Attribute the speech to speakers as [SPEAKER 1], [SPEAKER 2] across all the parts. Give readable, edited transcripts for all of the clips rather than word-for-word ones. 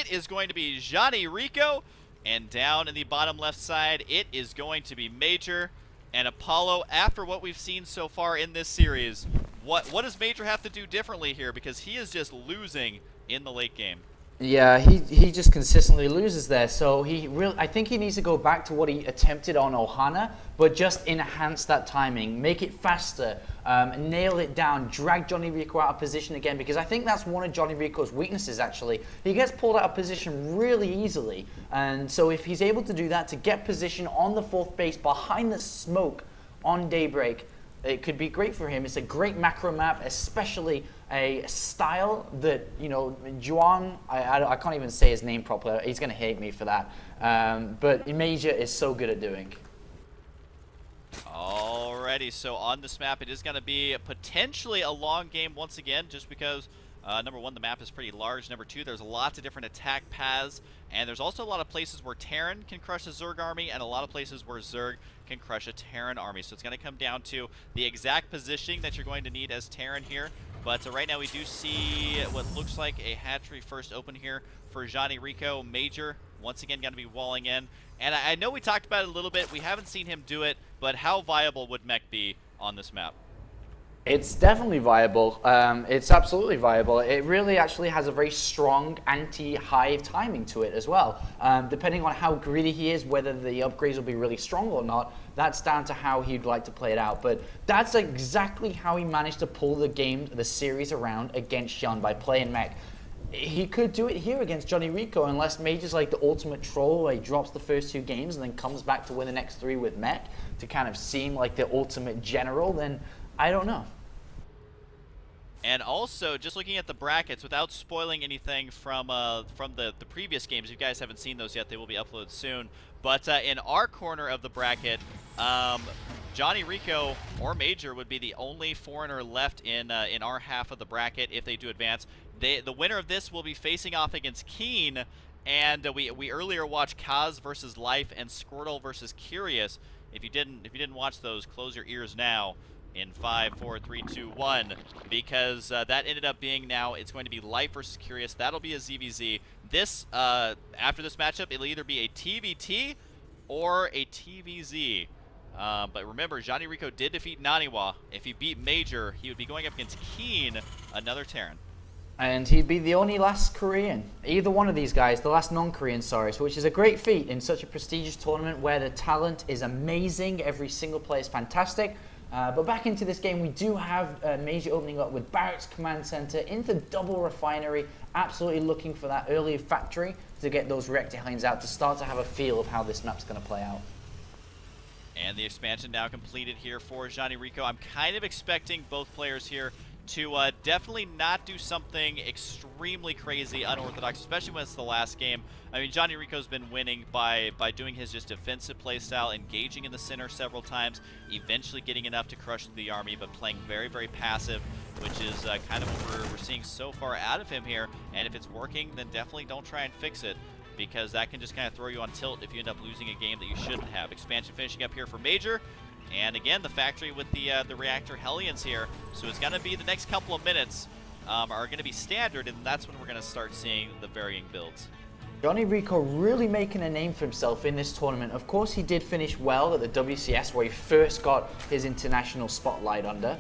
[SPEAKER 1] it is going to be JonnyREcco. And down in the bottom left side, it is going to be Major and Apollo. After what we've seen so far in this series, what does Major have to do differently here? Because he is just losing in the late game.
[SPEAKER 2] Yeah, he just consistently loses there. So I think he needs to go back to what he attempted on Ohana, but just enhance that timing, make it faster, nail it down, drag JonnyREcco out of position again, because I think that's one of JonnyREcco's weaknesses, actually. He gets pulled out of position really easily, and so if he's able to do that, to get position on the fourth base behind the smoke on Daybreak, it could be great for him. It's a great macro map, especially a style that, you know, Juan, I can't even say his name properly. He's going to hate me for that. But Major is so good at doing.
[SPEAKER 1] Alrighty, so on this map, it is going to be potentially a long game once again, just because, number one, the map is pretty large. Number two, there's lots of different attack paths, and there's also a lot of places where Terran can crush a Zerg army, and a lot of places where Zerg can crush a Terran army. So it's going to come down to the exact positioning that you're going to need as Terran here. But right now we do see what looks like a hatchery first open here for JonnyREcco. Major, once again, going to be walling in. And I know we talked about it a little bit. We haven't seen him do it, but how viable would mech be on this map?
[SPEAKER 2] It's definitely viable. It's absolutely viable. It really actually has a very strong anti-hive timing to it as well. Depending on how greedy he is, whether the upgrades will be really strong or not, that's down to how he'd like to play it out. But that's exactly how he managed to pull the series around against Xian by playing mech. He could do it here against JonnyREcco unless Major's like the ultimate troll where he drops the first two games and then comes back to win the next three with mech to kind of seem like the ultimate general. Then I don't know.
[SPEAKER 1] And also, just looking at the brackets, without spoiling anything from the previous games, if you guys haven't seen those yet, they will be uploaded soon. But in our corner of the bracket, JonnyREcco or Major would be the only foreigner left in our half of the bracket if they do advance. The winner of this will be facing off against Keen, and we earlier watched Kaz versus Life and Squirtle versus Curious. If you didn't watch those, close your ears now. In 5, 4, 3, 2, 1, because that ended up being now it's going to be Life versus Curious. That'll be a ZVZ. This after this matchup, it'll either be a TVT or a TVZ. But remember, JonnyREcco did defeat Naniwa. If he beat Major, he would be going up against Keen, another Terran.
[SPEAKER 2] And he'd be the only last Korean, either one of these guys, the last non-Korean, sorry, which is a great feat in such a prestigious tournament where the talent is amazing, every single player is fantastic. But back into this game, we do have Major opening up with Barracks Command Center into Double Refinery, absolutely looking for that early factory to get those rectiles out to start to have a feel of how this map's going to play out.
[SPEAKER 1] And the expansion now completed here for JonnyREcco. I'm kind of expecting both players here to definitely not do something extremely crazy, unorthodox, especially when it's the last game. I mean, JonnyREcco's been winning by doing his just defensive playstyle, engaging in the center several times, eventually getting enough to crush the army, but playing very, very passive, which is kind of what we're seeing so far out of him here. And if it's working, then definitely don't try and fix it, because that can just kind of throw you on tilt if you end up losing a game that you shouldn't have. Expansion finishing up here for Major. And again, the factory with the reactor Hellions here. So it's going to be the next couple of minutes are going to be standard, and that's when we're going to start seeing the varying builds.
[SPEAKER 2] JonnyREcco really making a name for himself in this tournament. Of course, he did finish well at the WCS where he first got his international spotlight under.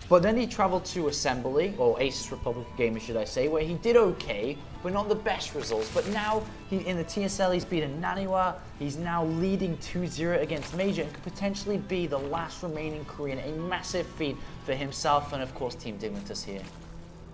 [SPEAKER 2] But then he traveled to Assembly, or Aces Republic Gamers should I say, where he did okay, but not the best results. But now, in the TSL, he's beaten Naniwa. He's now leading 2-0 against Major and could potentially be the last remaining Korean. A massive feat for himself and, of course, Team Dignitas here.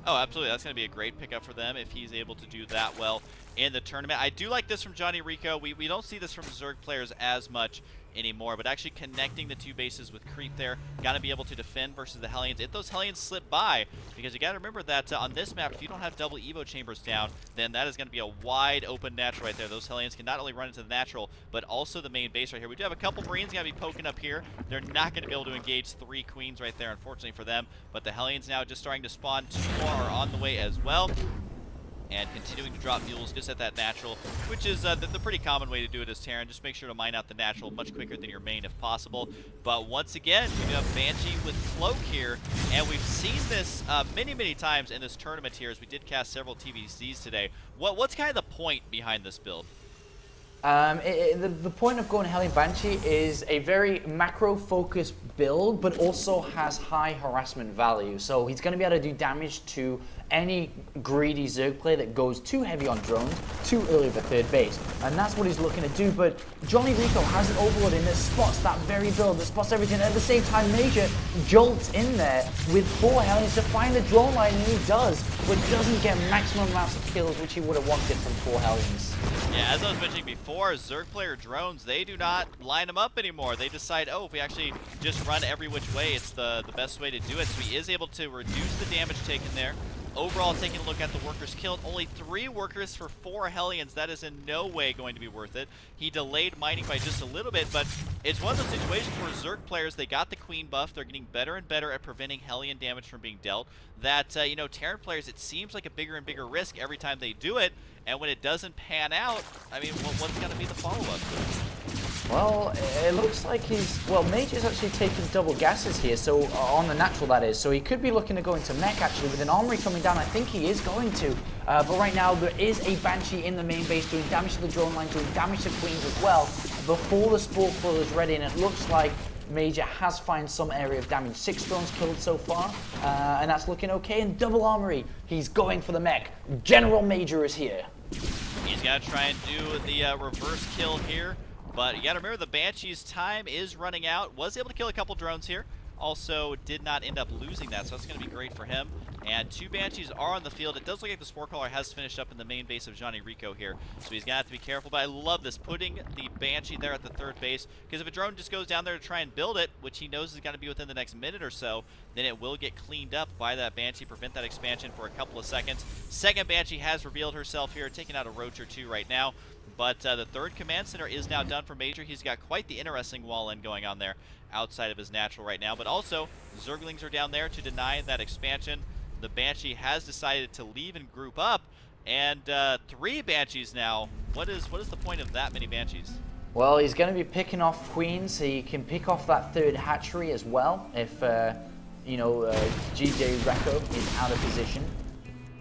[SPEAKER 1] Oh, absolutely. That's going to be a great pickup for them if he's able to do that well in the tournament. I do like this from JonnyREcco. We don't see this from Zerg players as much anymore, but actually connecting the two bases with creep there, got to be able to defend versus the Hellions. If those Hellions slip by, because you got to remember that on this map, if you don't have double Evo chambers down, then that is going to be a wide open natural right there. Those Hellions can not only run into the natural, but also the main base right here. We do have a couple Marines going to be poking up here. They're not going to be able to engage 3 Queens right there, unfortunately for them, but the Hellions now just starting to spawn. 2 more are on the way as well. and continuing to drop mules just at that natural, which is the pretty common way to do it as Terran. Just make sure to mine out the natural much quicker than your main if possible. But once again, we have Banshee with Cloak here, and we've seen this many times in this tournament here as we did cast several TVCs today. What's kind of the point behind this build?
[SPEAKER 2] The point of going Hellion Banshee is a very macro-focused build, but also has high harassment value. So he's going to be able to do damage to any greedy Zerg player that goes too heavy on drones too early at the third base. And that's what he's looking to do. But JonnyREcco has an overload in that spots that very build, that spots everything. At the same time, Major jolts in there with 4 Hellions to find the drone line, and he does, but doesn't get maximum amounts of kills, which he would have wanted from 4 Hellions.
[SPEAKER 1] Yeah, as I was mentioning before, Zerg player drones, they do not line them up anymore. They decide, oh, if we actually just run every which way, it's the best way to do it. So he is able to reduce the damage taken there. Overall, taking a look at the workers killed, only 3 workers for 4 Hellions. That is in no way going to be worth it. He delayed mining by just a little bit, but it's one of those situations where Zerg players, they got the Queen buff. They're getting better and better at preventing Hellion damage from being dealt. That, you know, Terran players, it seems like a bigger and bigger risk every time they do it. And when it doesn't pan out, I mean, what's going to be the follow-up to it?
[SPEAKER 2] Well, it looks like Major's actually taking double gases here, so on the natural that is. So he could be looking to go into mech actually with an armory coming down. I think he is going to. But right now there is a Banshee in the main base doing damage to the drone line, doing damage to Queens as well. Before the Spore Crawler is ready, and it looks like Major has found some area of damage. 6 drones killed so far, and that's looking okay. And double armory, he's going for the mech. General Major is here.
[SPEAKER 1] He's got to try and do the reverse kill here. But you got to remember, the Banshee's time is running out. Was able to kill a couple drones here. Also did not end up losing that, so that's going to be great for him. And 2 Banshees are on the field. It does look like the Spore Crawler has finished up in the main base of JonnyREcco here, so he's going to have to be careful. But I love this, putting the Banshee there at the 3rd base, because if a drone just goes down there to try and build it, which he knows is going to be within the next minute or so, then it will get cleaned up by that Banshee, prevent that expansion for a couple of seconds. 2nd Banshee has revealed herself here, taking out a Roach or 2 right now. But the 3rd command center is now done for Major. He's got quite the interesting wall-in going on there outside of his natural right now. But also, Zerglings are down there to deny that expansion. The Banshee has decided to leave and group up. And 3 Banshees now. What is the point of that many Banshees?
[SPEAKER 2] Well, he's going to be picking off Queens. He can pick off that 3rd hatchery as well if, you know, d.JonnyREcco is out of position.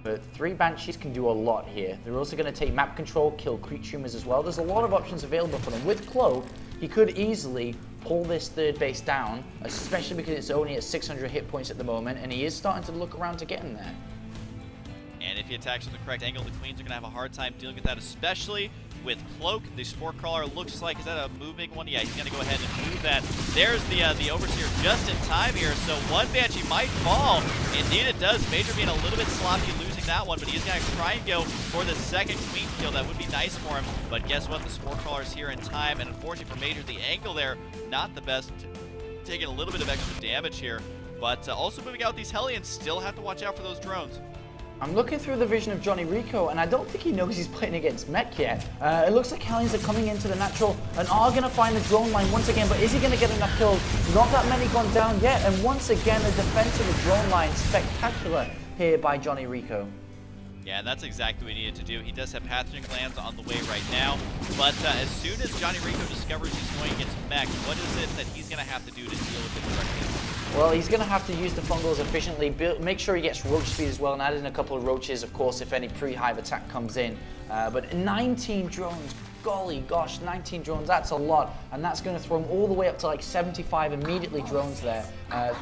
[SPEAKER 2] But 3 Banshees can do a lot here. They're also going to take map control, kill creep streamers as well. There's a lot of options available for them. With Cloak, he could easily pull this 3rd base down, especially because it's only at 600 hit points at the moment, and he is starting to look around to getting there.
[SPEAKER 1] And if he attacks from the correct angle, the Queens are going to have a hard time dealing with that, especially with Cloak. The Spore Crawler looks like, is that a moving one? Yeah, he's going to go ahead and move that. There's the Overseer just in time here, so 1 Banshee might fall. Indeed it does. Major being a little bit sloppy losing that one, but he's going to try and go for the 2nd Queen kill. That would be nice for him, but guess what? The Spore Crawler's here in time, and unfortunately for Major, the angle there, not the best. Taking a little bit of extra damage here, but also moving out these Hellions, still have to watch out for those drones.
[SPEAKER 2] I'm looking through the vision of JonnyREcco, and I don't think he knows he's playing against mech yet. It looks like Hellions are coming into the natural and are going to find the drone line once again, but is he going to get enough kills? Not that many gone down yet, and once again, the defense of the drone line, spectacular here by JonnyREcco.
[SPEAKER 1] Yeah, and that's exactly what he needed to do. He does have pathogen glands on the way right now, but as soon as JonnyREcco discovers he's going against mech, what is it that he's going to have to do to deal with it correctly?
[SPEAKER 2] Well, he's going to have to use the fungals efficiently, make sure he gets roach speed as well, and add in a couple of roaches, of course, if any pre-hive attack comes in. But 19 drones, golly gosh, 19 drones, that's a lot, and that's going to throw him all the way up to like 75 immediately drones there.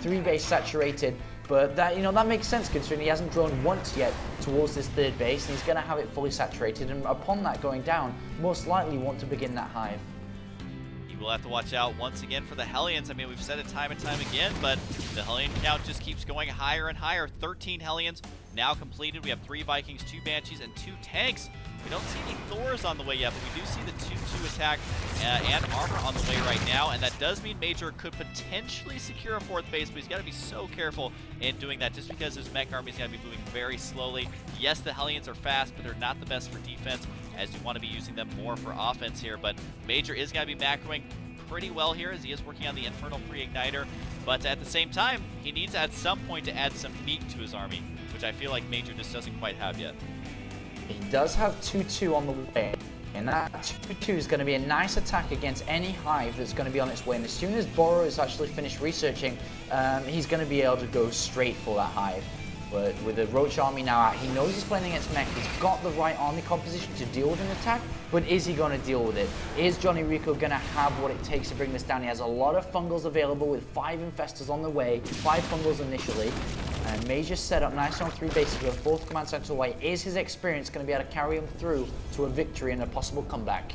[SPEAKER 2] 3 base saturated, but that, you know, that makes sense considering he hasn't drawn once yet towards this 3rd base, and he's going to have it fully saturated, and upon that going down, most likely want to begin that hive.
[SPEAKER 1] We'll have to watch out once again for the Hellions. I mean, we've said it time and time again, but the Hellion count just keeps going higher and higher. 13 Hellions now completed. We have 3 Vikings, 2 Banshees, and 2 tanks. We don't see any Thors on the way yet, but we do see the 2-2 attack and armor on the way right now, and that does mean Major could potentially secure a 4th base, but he's got to be so careful in doing that just because his mech army is going to be moving very slowly. Yes, the Hellions are fast, but they're not the best for defense, as you want to be using them more for offense here, but Major is going to be macroing pretty well here as he is working on the Infernal Pre-Igniter, but at the same time, he needs at some point to add some meat to his army, which I feel like Major just doesn't quite have yet.
[SPEAKER 2] He does have 2-2 on the way. And that 2-2 is going to be a nice attack against any hive that's going to be on its way. And as soon as Boro is actually finished researching, he's going to be able to go straight for that hive. But with the Roach army now out, he knows he's playing against mech. He's got the right army composition to deal with an attack, but is he going to deal with it? Is JonnyREcco going to have what it takes to bring this down? He has a lot of fungals available with 5 infestors on the way, 5 fungals initially. And Major set up nice on 3 bases with a 4th command center away. Is his experience going to be able to carry him through to a victory and a possible comeback?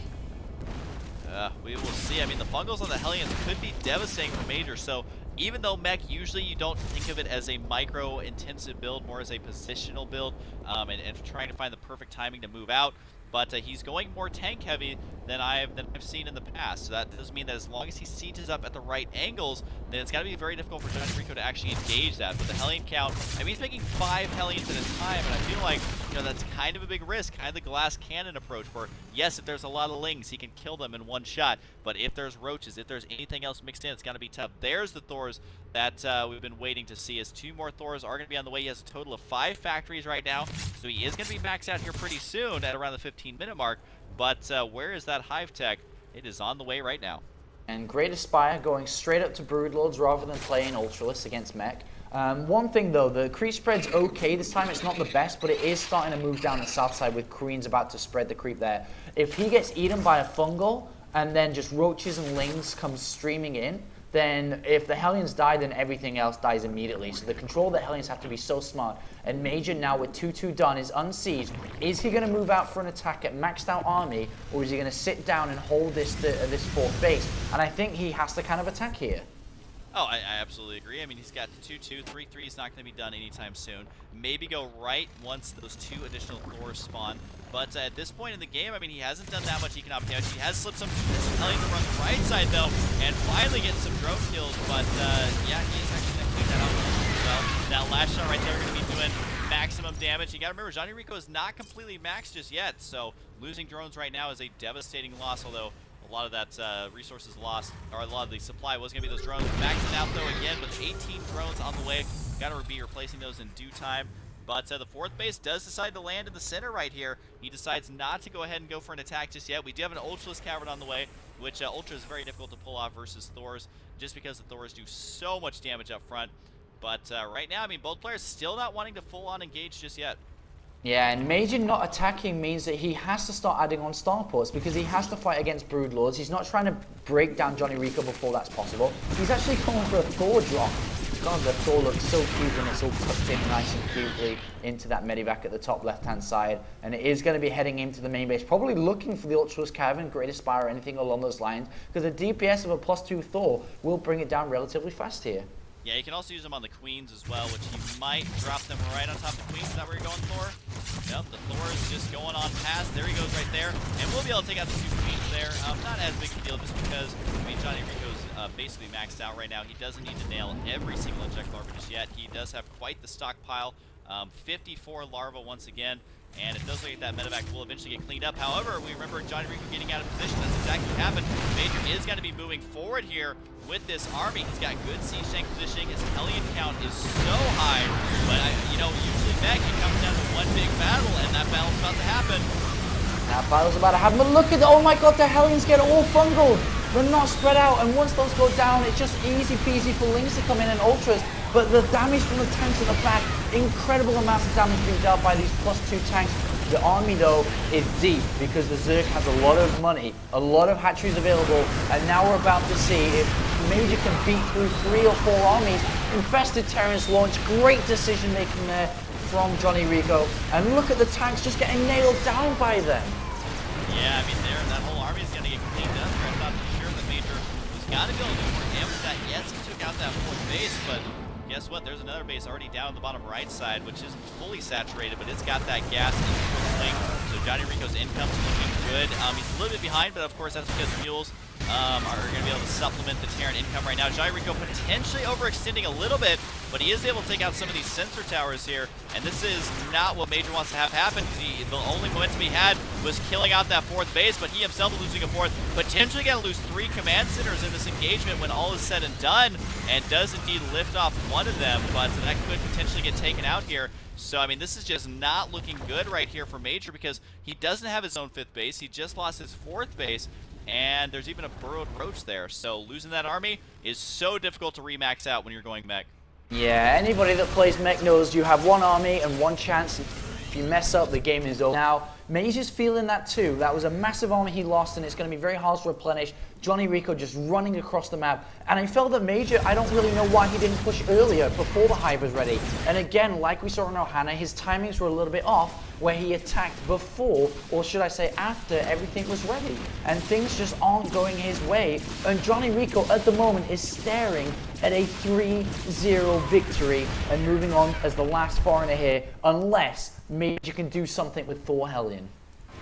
[SPEAKER 1] We will see. I mean, the fungals on the Hellions could be devastating for Major, so even though mech, usually you don't think of it as a micro-intensive build, more as a positional build, and trying to find the perfect timing to move out, but he's going more tank-heavy than I've seen in the past. So that does mean that as long as he sieges up at the right angles, then it's got to be very difficult for JonnyREcco to actually engage that. But the Hellion count, I mean, he's making 5 Hellions at a time, and I feel like, you know, that's kind of a big risk, kind of the glass cannon approach, where, yes, if there's a lot of lings, he can kill them in one shot, but if there's roaches, if there's anything else mixed in, it's going to be tough. There's the Thors that we've been waiting to see, as 2 more Thors are going to be on the way. He has a total of 5 factories right now, so he is going to be maxed out here pretty soon at around the 15-minute mark. But where is that hive tech? It is on the way right now.
[SPEAKER 2] And Great Aspire going straight up to Broodlords rather than playing Ultralisk against mech. One thing though, the creep spread's okay this time. It's not the best, but it is starting to move down the south side with Queens about to spread the creep there. If he gets eaten by a fungal and then just roaches and lings come streaming in, then if the Hellions die, then everything else dies immediately. So the control of the Hellions have to be so smart. And Major now with 2-2 done is unsieged. Is he going to move out for an attack at maxed out army, or is he going to sit down and hold this 4th base? And I think he has to kind of attack here.
[SPEAKER 1] Oh, I absolutely agree. I mean, he's got 2-2, 3-3 is not going to be done anytime soon. Maybe go right once those 2 additional Thors spawn. But at this point in the game, I mean, he hasn't done that much economic damage. He has slipped some Hellions from the right side, though, and finally getting some drone kills. But, yeah, he's actually going to clean that out well. That last shot right there going to be doing maximum damage. You got to remember, JonnyREcco is not completely maxed just yet, so losing drones right now is a devastating loss, although a lot of that resources lost, or a lot of the supply was going to be those drones. Maxing out, though, again, with 18 drones on the way. Got to be replacing those in due time. But the 4th base does decide to land in the center right here. He decides not to go ahead and go for an attack just yet. We do have an Ultralisk Cavern on the way, which Ultra is very difficult to pull off versus Thors, just because the Thors do so much damage up front. But right now, I mean, both players still not wanting to full-on engage just yet.
[SPEAKER 2] Yeah, and Major not attacking means that he has to start adding on starports because he has to fight against Broodlords. He's not trying to break down JonnyREcco before that's possible. He's actually calling for a Thor drop. God, the Thor looks so cute when it's all tucked in nice and cutely into that medivac at the top left-hand side. And it is going to be heading into the main base, probably looking for the Ultralisk Cavern, Great Aspire, or anything along those lines, because the DPS of a +2 Thor will bring it down relatively fast here.
[SPEAKER 1] Yeah, you can also use them on the Queens as well, which he might drop them right on top of the Queens. Is that where you're going, Thor? Yep, the Thor is just going on past. There he goes right there. And we'll be able to take out the 2 Queens there. Not as big a deal just because, I mean, JonnyREcco's basically maxed out right now. He doesn't need to nail every single inject larva just yet. He does have quite the stockpile. 54 larvae once again. And it does look like that medevac will eventually get cleaned up. However, we remember JonnyREcco getting out of position. That's exactly what happened. Major is going to be moving forward here with this army. He's got good siege tank positioning. His Hellion count is so high. But, you know, usually back it comes down to one big battle, and that battle's about to happen.
[SPEAKER 2] That battle's about to happen. But look at the, oh my god, the Hellions get all fungled. They're not spread out. And once those go down, it's just easy peasy for Lings to come in and Ultras. But the damage from the tanks at the back, incredible amounts of damage being dealt by these +2 tanks. The army, though, is deep because the Zerg has a lot of money, a lot of hatcheries available, and now we're about to see if Major can beat through 3 or 4 armies. Infested Terrans launch, great decision making there from JonnyREcco, and look at the tanks just getting nailed down by them.
[SPEAKER 1] Yeah, I mean, that whole army is going to get cleaned up here. I thought for sure that Major was got to be able to do more damage to that. Yes, he took out that 4th base, but guess what? There's another base already down on the bottom right side, which isn't fully saturated, but it's got that gas in the link. So JonnyREcco's income's looking good. He's a little bit behind, but of course that's because mules are going to be able to supplement the Terran income right now. JonnyREcco potentially overextending a little bit, but he is able to take out some of these sensor towers here, and this is not what Major wants to have happen, because the only momentum he had was killing out that 4th base, but he himself losing a 4th, potentially going to lose 3 command centers in this engagement when all is said and done, and does indeed lift off one of them, but that could potentially get taken out here. So, I mean, this is just not looking good right here for Major, because he doesn't have his own 5th base. He just lost his 4th base, and there's even a burrowed roach there. So losing that army is so difficult to remax out when you're going mech.
[SPEAKER 2] Yeah, anybody that plays mech knows you have one army and one chance. If you mess up, the game is over. Now, Major's feeling that too. That was a massive army he lost, and it's going to be very hard to replenish. JonnyREcco just running across the map. And I felt that Major, I don't really know why he didn't push earlier, before the hive was ready. And again, like we saw in Ohana, his timings were a little bit off, where he attacked before, or should I say after, everything was ready. And things just aren't going his way. And JonnyREcco at the moment is staring at a 3-0 victory and moving on as the last foreigner here, unless Major can do something with Thor Hellion.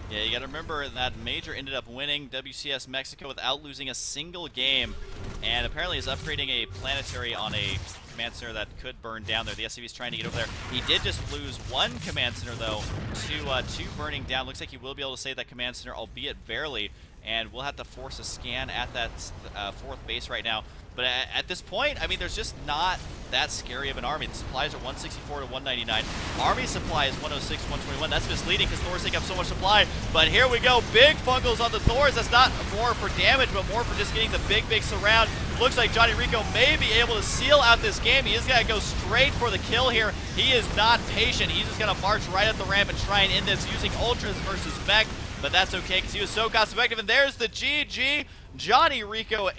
[SPEAKER 1] Yeah, you got to remember that Major ended up winning WCS Mexico without losing a single game, and apparently is upgrading a planetary on a command center that could burn down there. The SCV is trying to get over there. He did just lose 1 command center, though, to 2 burning down. Looks like he will be able to save that command center, albeit barely, and we'll have to force a scan at that 4th base right now. But at this point, I mean, there's just not that scary of an army. The supplies are 164 to 199. Army supply is 106, 121. That's misleading because Thors take up so much supply. But here we go. Big fungals on the Thors. That's not more for damage, but more for just getting the big surround. Looks like JonnyREcco may be able to seal out this game. He is going to go straight for the kill here. He is not patient. He's just going to march right up the ramp and try and end this using Ultras versus Mech. But that's okay because he was so cost effective. And there's the GG. JonnyREcco